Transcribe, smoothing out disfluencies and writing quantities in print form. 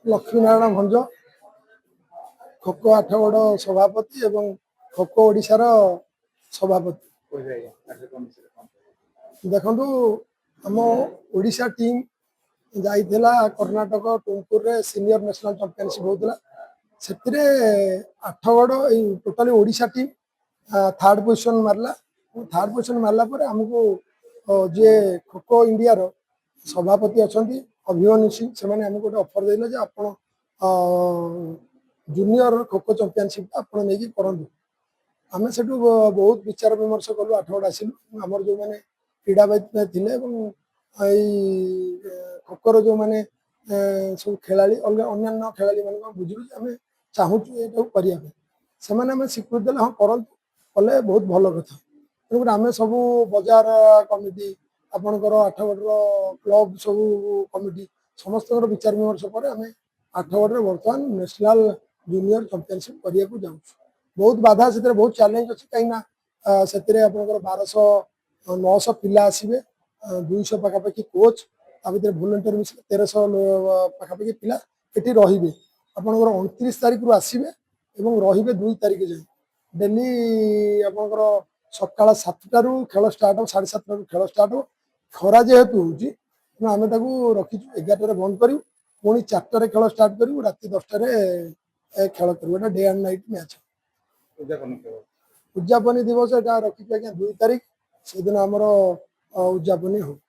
लक्ष्मीनारायण भंज खो खो आठगड़ सभापति एवं खो खो ओडिशार सभापति। देखु आम ओडिशा टीम जाइला कर्णाटक टुमकुर रे सीनियर नेशनल चैंपियनशिप होता से Athgarh totally Odisha team third position मारला। थर्ड पोजिशन मारला पर आमको जे खो खो इंडिया रो सभापति अच्छा अभिमन्यु सिंह से आमको गोटे ऑफर देले जे आपण जूनियर खो खो चैंपियनशिप आप करूँ आम से बहुत विचार विमर्श कलु आठगड़ आसलु आमर जो मैंने क्रीड़ाविद थे खो खो जो मैंने सब खेला अलग अन्य खेला मान बुझलु आम चाहूँ ये करने से स्वीकृति देते हाँ करूँ कले बहुत भल कथा तेणुक आम सब बजार कमिटी आपणकर आठगड़ क्लब सब कमिटी समस्त विचार विमर्श पर आम आठगड़ बर्तमान नेशनल जूनियर चैंपियनशिप करने को जाऊँ। बहुत बाधा से बहुत चैलेंज अच्छी कहीं से 1200-900 पिला आसवे 200 पाखापाखि कोच भर भलेंटियर मिस 1300 पाखापाखि पिला ये रे आपंकर 29 तारीख रू आसवे और रे 2 तारीख जाए डेली आपंकर सका 7टारू खेल स्टार्ट हो 7:30 खेल स्टार्ट हो खरा जेहेतु हो आम रखीचु 11 बंद करूँ पुणी 4टार खेल स्टार्ट करूँ राति 10टार खेल करूँ डे एंड नाइट मैच। उद्यापनी दिवस यहाँ रखी 2 तारीख से दिन आमर उद्यापनी हो।